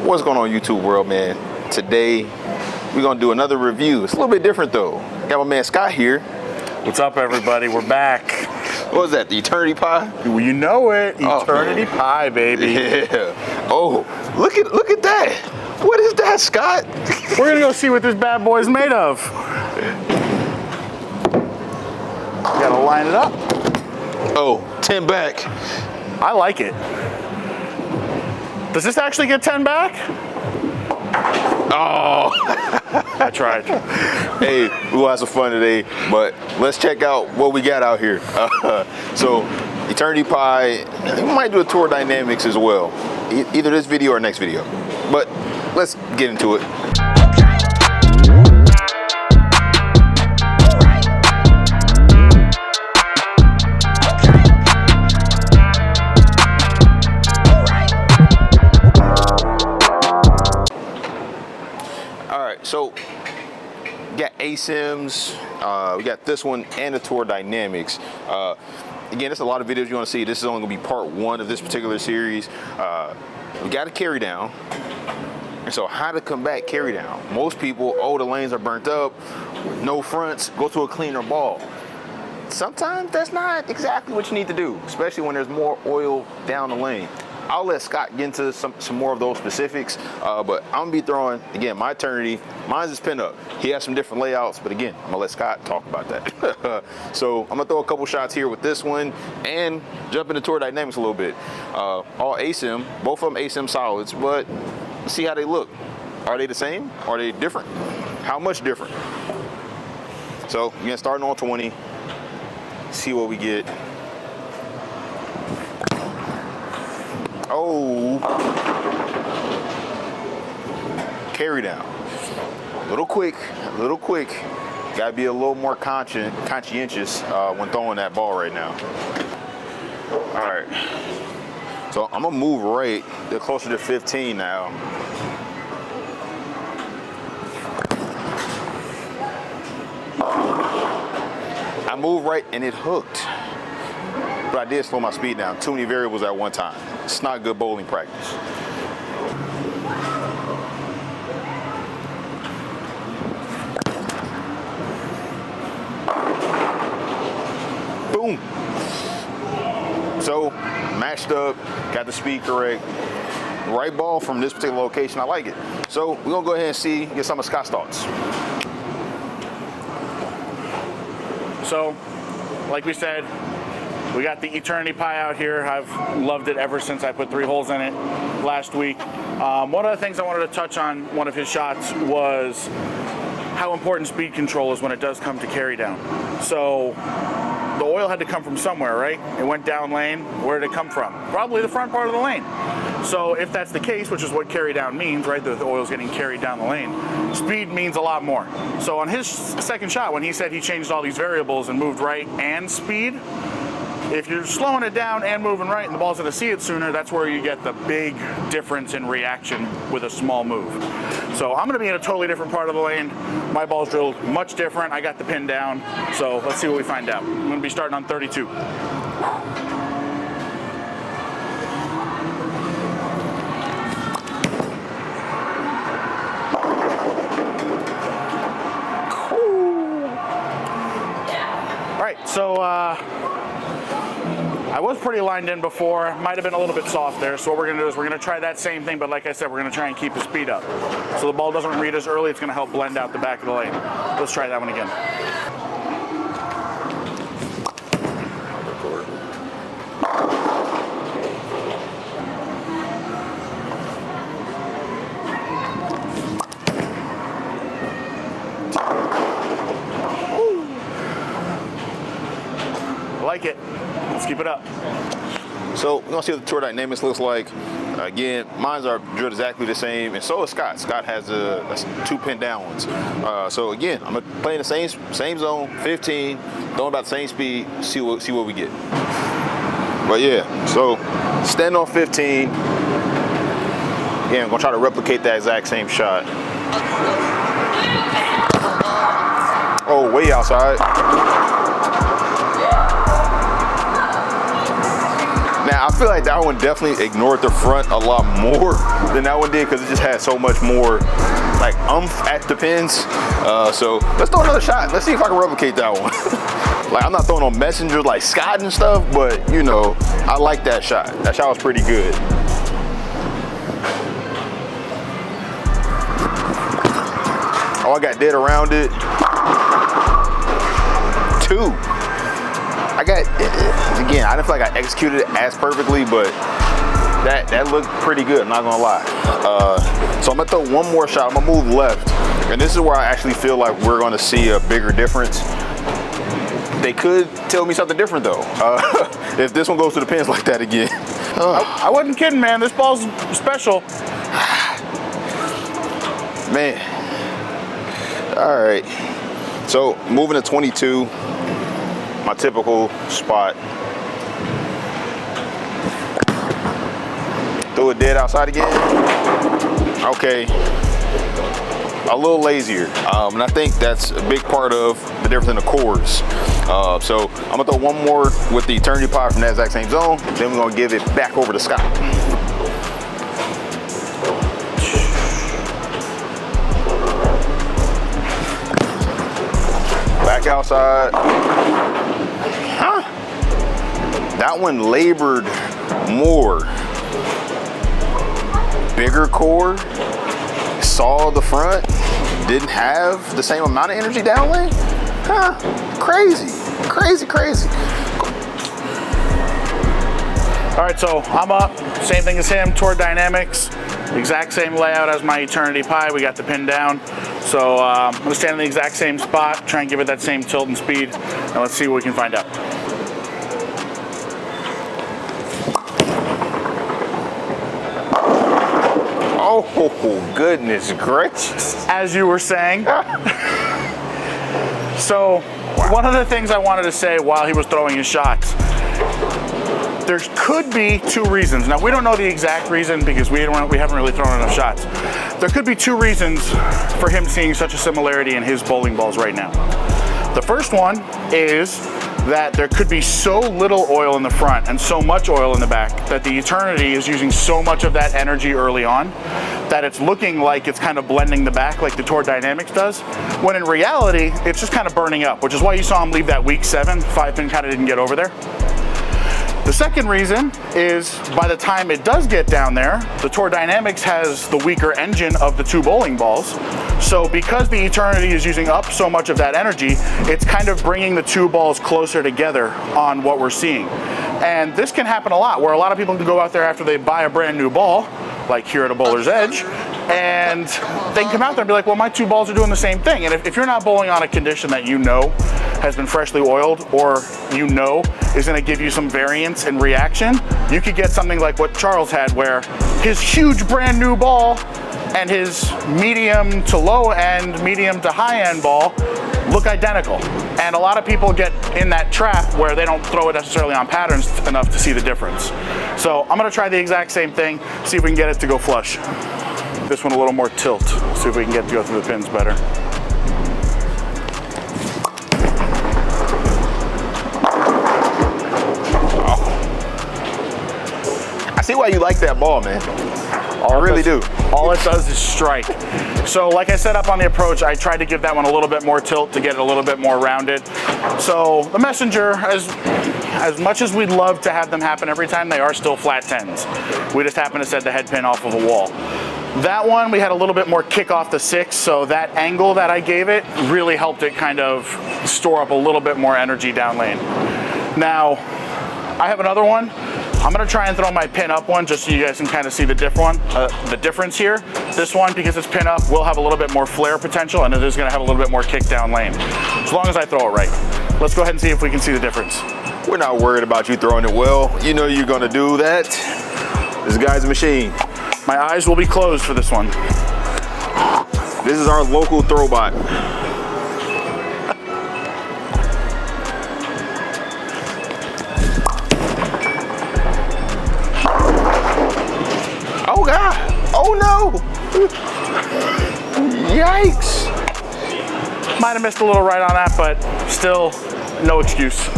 What's going on, YouTube world, man? Today we're gonna do another review. It's a little bit different though. Got my man Scott here. What's up, everybody? We're back. What was that? The Eternity Pie? You know it. Eternity Pie, baby. Yeah. Oh, look at that. What is that, Scott? We're gonna go see what this bad boy's made of. Gotta line it up. Oh, 10 back. I like it. Does this actually get 10 back? Oh. I tried. Hey, we'll have some fun today, but let's check out what we got out here. So, Eternity Pie, we might do a tour dynamics as well. Either this video or next video. But let's get into it. So, we got ASIMs, we got this one and the tour dynamics. Again, there's a lot of videos you want to see. This is only going to be part one of this particular series. We got a carry down. And so how to combat carry down? Most people, oh, the lanes are burnt up, no fronts, go to a cleaner ball. Sometimes that's not exactly what you need to do, especially when there's more oil down the lane. I'll let Scott get into some more of those specifics, but I'm gonna be throwing, again, my Eternity. Mine's is pin up. He has some different layouts, but again, I'm gonna let Scott talk about that. So I'm gonna throw a couple shots here with this one and jump into tour dynamics a little bit. All ASIM, both of them ASIM solids, but let's see how they look. Are they the same? Are they different? How much different? So again, starting on 20, see what we get. Oh, carry down. A little quick. Gotta be a little more conscientious when throwing that ball right now. All right. So I'm gonna move right. They're closer to 15 now. I moved right and it hooked. But I did slow my speed down. Too many variables at one time. It's not good bowling practice. Boom. So, matched up, got the speed correct. Right ball from this particular location, I like it. So, we're gonna go ahead and get some of Scott's thoughts. So, like we said, we got the Eternity Pie out here. I've loved it ever since I put 3 holes in it last week. One of the things I wanted to touch on one of his shots was how important speed control is when it does come to carry down. So the oil had to come from somewhere, right? It went down lane. Where did it come from? Probably the front part of the lane. So if that's the case, which is what carry down means, right? The oil's getting carried down the lane. Speed means a lot more. So on his second shot, when he said he changed all these variables and moved right and speed, if you're slowing it down and moving right and the ball's going to see it sooner, that's where you get the big difference in reaction with a small move. So I'm going to be in a totally different part of the lane. My ball's drilled much different. I got the pin down. So let's see what we find out. I'm going to be starting on 32. Cool. All right, so I was pretty lined in before, might have been a little bit soft there, so what we're going to do is we're going to try that same thing, but like I said, we're going to try and keep the speed up. So the ball doesn't read as early, it's going to help blend out the back of the lane. Let's try that one again. I like it. Let's keep it up. So we're gonna see what the tour dynamics looks like. Again, mines are drilled exactly the same, and so is Scott. Scott has 2 pin down ones. So again, I'm gonna play in the same zone, 15, throwing about the same speed, see what we get. But yeah, so stand on 15. Again, I'm gonna try to replicate that exact same shot. Oh, way outside. Now I feel like that one definitely ignored the front a lot more than that one did because it just had so much more like at the pins. So let's throw another shot. Let's see if I can replicate that one. Like, I'm not throwing on messengers like Scott and stuff, but you know, I like that shot. That shot was pretty good. Oh, I got dead around it. 2. I got, again, I didn't feel like I executed it as perfectly, but that looked pretty good, I'm not gonna lie. So I'm gonna throw one more shot. I'm gonna move left. And this is where I actually feel like we're gonna see a bigger difference. They could tell me something different though. If this one goes to the pins like that again. I wasn't kidding, man. This ball's special. Man. All right. So moving to 22, my typical spot. Throw it dead outside again. Okay. A little lazier, and I think that's a big part of the difference in the cores. So I'm gonna throw one more with the Eternity Pie from that exact same zone, then we're gonna give it back over to Scott. Back outside. Huh? That one labored more. Bigger core. Saw the front, didn't have the same amount of energy down lane? Huh, crazy. All right, so I'm up, same thing as him, Tour Dynamics, exact same layout as my Eternity Pie, we got the pin down. So I'm gonna stand in the exact same spot, try and give it that same tilt and speed, and let's see what we can find out. Oh, goodness gracious. As you were saying. So, one of the things I wanted to say while he was throwing his shots, there could be 2 reasons. Now, we don't know the exact reason because we haven't really thrown enough shots. There could be 2 reasons for him seeing such a similarity in his bowling balls right now. The first one is that there could be so little oil in the front and so much oil in the back that the Eternity is using so much of that energy early on that it's looking like it's kind of blending the back like the Tour Dynamics does, when in reality, it's just kind of burning up, which is why you saw him leave that weak 7, 5-pin kind of didn't get over there. The second reason is by the time it does get down there, the Tour Dynamics has the weaker engine of the 2 bowling balls. So because the Eternity is using up so much of that energy, it's kind of bringing the 2 balls closer together on what we're seeing. And this can happen a lot, where a lot of people can go out there after they buy a brand new ball, like here at a Bowler's Edge, and they can come out there and be like, well, my 2 balls are doing the same thing. And if you're not bowling on a condition that you know has been freshly oiled, or you know is gonna give you some variance in reaction, you could get something like what Charles had, where his huge brand new ball and his medium to low end, medium to high end ball look identical. And a lot of people get in that trap where they don't throw it necessarily on patterns enough to see the difference. So I'm gonna try the exact same thing, see if we can get it to go flush. This one a little more tilt, see if we can get it to go through the pins better. I see why you like that ball, man. I really do. All it does is strike. So like I set up on the approach, I tried to give that one a little bit more tilt to get it a little bit more rounded. So the Messenger, as much as we'd love to have them happen every time, they are still flat 10s. We just happen to set the head pin off of a wall. That one, we had a little bit more kick off the 6, so that angle that I gave it really helped it kind of store up a little bit more energy down lane. Now, I have another one. I'm gonna try and throw my pin up one just so you guys can kind of see the difference here. This one, because it's pin up, will have a little bit more flare potential, and it is gonna have a little bit more kick down lane, as long as I throw it right. Let's go ahead and see if we can see the difference. We're not worried about you throwing it well. You know you're gonna do that. This guy's a machine. My eyes will be closed for this one. This is our local throwbot. Oh God, oh no. Yikes. Might have missed a little right on that, but still no excuse.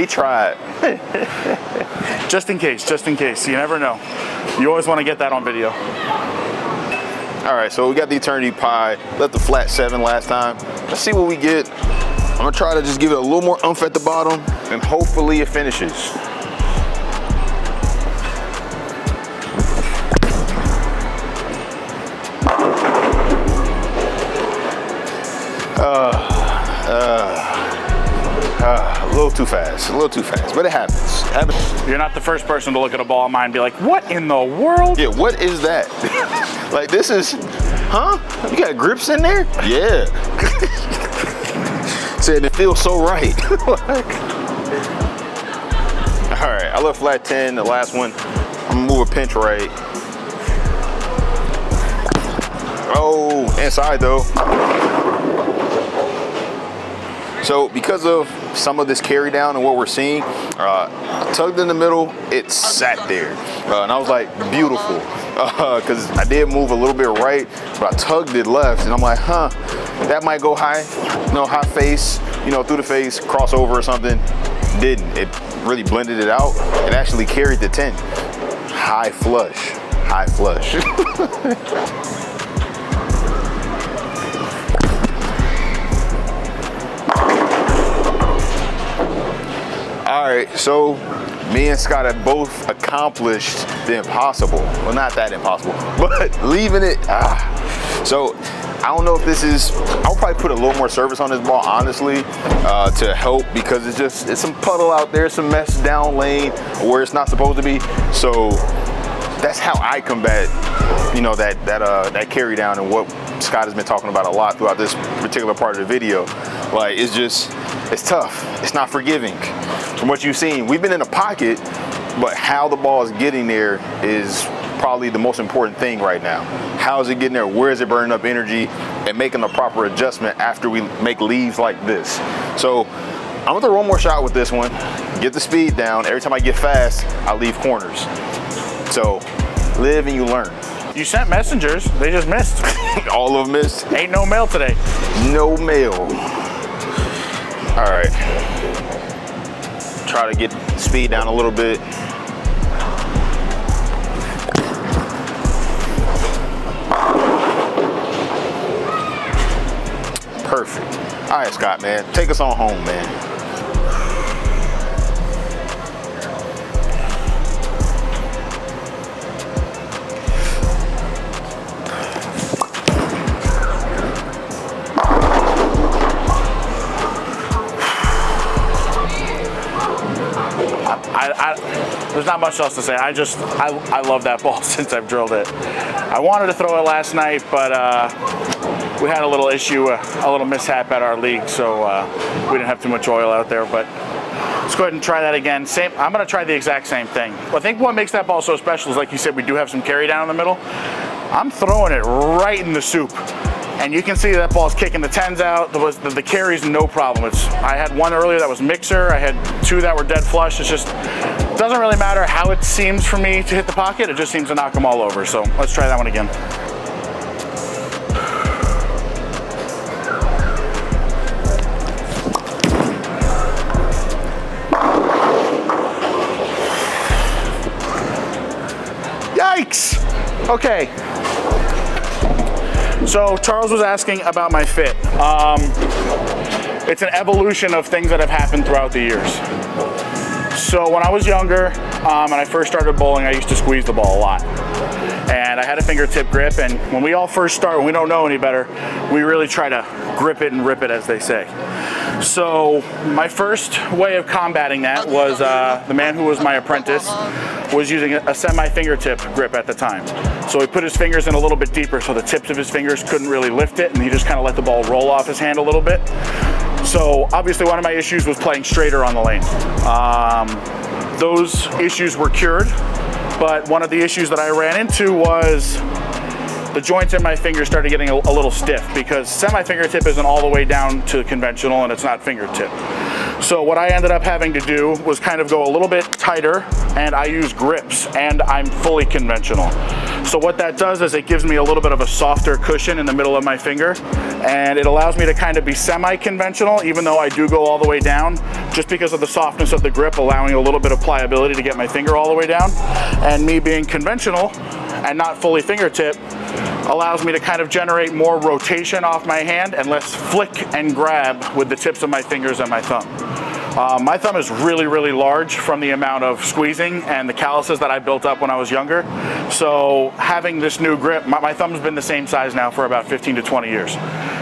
tried. Just in case, you never know. You always want to get that on video. All right, so we got the Eternity Pie. Left the flat 7 last time. Let's see what we get. I'm gonna try to just give it a little more oomph at the bottom, and hopefully it finishes. A little too fast, but it happens. You're not the first person to look at a ball of mine and be like, what in the world? Yeah, what is that? Like, this is, huh? You got grips in there? Yeah. Said it feels so right. All right, I left flat 10, the last one. I'm gonna move a pinch right. Oh, inside though. So because of some of this carry down and what we're seeing, tugged in the middle, it sat there. And I was like, beautiful. Because I did move a little bit right, but I tugged it left. And I'm like, huh, that might go high, high face, through the face, crossover or something. Didn't. It really blended it out. It actually carried the 10. High flush. High flush. All right, so me and Scott have both accomplished the impossible. Well, not that impossible, but leaving it. So I don't know if this is, I'll probably put a little more surface on this ball, honestly, to help, because it's some puddle out there, some mess down lane where it's not supposed to be. So that's how I combat, that carry down, and what Scott has been talking about a lot throughout this particular part of the video. Like, it's tough. It's not forgiving. From what you've seen, we've been in a pocket, but how the ball is getting there is probably the most important thing right now. How is it getting there? Where is it burning up energy? And making the proper adjustment after we make leaves like this. So I'm gonna throw one more shot with this one, get the speed down. Every time I get fast, I leave corners. So live and you learn. You sent messengers, they just missed. All of them missed. Ain't no mail today. No mail. All right. Try to get speed down a little bit. Perfect. All right, Scott, man. Take us on home, man. There's not much else to say. I love that ball since I've drilled it. I wanted to throw it last night, but we had a little issue, a little mishap at our league, so we didn't have too much oil out there. But let's go ahead and try that again. I'm going to try the exact same thing. I think what makes that ball so special is, like you said, we do have some carry down in the middle. I'm throwing it right in the soup. And you can see that ball's kicking the 10s out. The carry's no problem. I had one earlier that was mixer. I had 2 that were dead flush. It doesn't really matter how it seems for me to hit the pocket. It just seems to knock them all over. So let's try that one again. Yikes! Okay. So Charles was asking about my fit. It's an evolution of things that have happened throughout the years. So when I was younger, and I first started bowling, I used to squeeze the ball a lot. And I had a fingertip grip, and when we all first start, when we don't know any better, we really try to grip it and rip it, as they say. So my first way of combating that was the man who was my apprentice was using a semi-fingertip grip at the time. So he put his fingers in a little bit deeper so the tips of his fingers couldn't really lift it, and he just kind of let the ball roll off his hand a little bit. So obviously one of my issues was playing straighter on the lane. Those issues were cured, but one of the issues that I ran into was the joints in my fingers started getting a little stiff, because semi-fingertip isn't all the way down to conventional and it's not fingertip. So what I ended up having to do was kind of go a little bit tighter, and I use grips, and I'm fully conventional. So what that does is it gives me a little bit of a softer cushion in the middle of my finger, and it allows me to kind of be semi-conventional, even though I do go all the way down, just because of the softness of the grip, allowing a little bit of pliability to get my finger all the way down. And me being conventional and not fully fingertip allows me to kind of generate more rotation off my hand and less flick and grab with the tips of my fingers and my thumb. My thumb is really, really large from the amount of squeezing and the calluses that I built up when I was younger. So having this new grip, my thumb's been the same size now for about 15 to 20 years.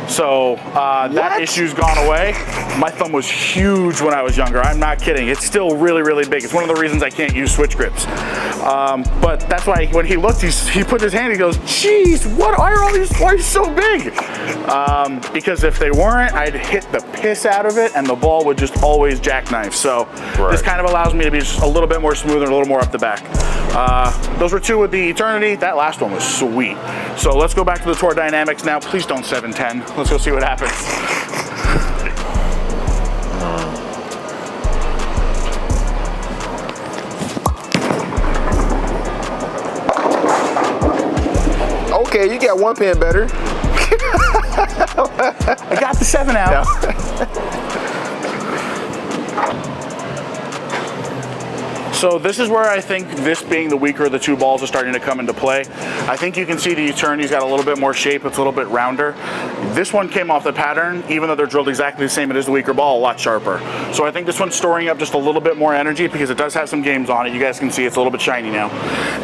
So that issue's gone away. My thumb was huge when I was younger. I'm not kidding. It's still really, really big. It's one of the reasons I can't use switch grips. But that's why when he looked, he put his hand, he goes, geez, why are you so big? Because if they weren't, I'd hit the piss out of it and the ball would just always jackknife. So this kind of allows me to be just a little bit more smooth and a little more up the back. Those were two with the Eternity. That last one was sweet. So let's go back to the Tour Dynamics now. Please don't 710. Let's go see what happens. Okay, you got one pin better. I got the 7 out. So this is where I think this being the weaker of the two balls is starting to come into play. I think you can see the Eternity's got a little bit more shape. It's a little bit rounder. This one came off the pattern, even though they're drilled exactly the same, it is the weaker ball, a lot sharper. So I think this one's storing up just a little bit more energy because it does have some games on it. You guys can see it's a little bit shiny now.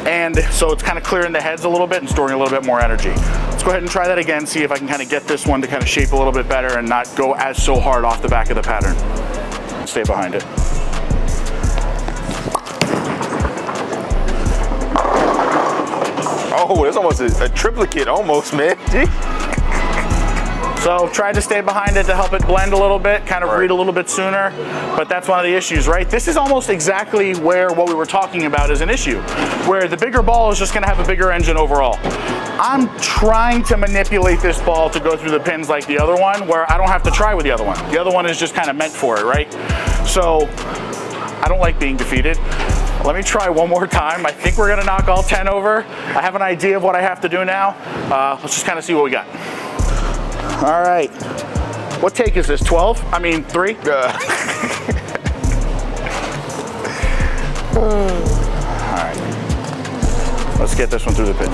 And so it's kind of clearing the heads a little bit and storing a little bit more energy. Let's go ahead and try that again, see if I can kind of get this one to kind of shape a little bit better and not go as so hard off the back of the pattern. Stay behind it. Oh, it's almost a triplicate almost, man. So tried to stay behind it to help it blend a little bit, kind of read a little bit sooner, but that's one of the issues, right? This is almost exactly where what we were talking about is an issue, where the bigger ball is just gonna have a bigger engine overall. I'm trying to manipulate this ball to go through the pins like the other one, where I don't have to try with the other one. The other one is just kind of meant for it, right? So I don't like being defeated. Let me try one more time. I think we're gonna knock all 10 over. I have an idea of what I have to do now. Let's just kind of see what we got. All right. What take is this, 12? I mean, 3? All right. Let's get this one through the pins.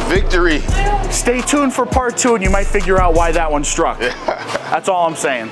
Victory. Stay tuned for part 2 and you might figure out why that one struck. That's all I'm saying.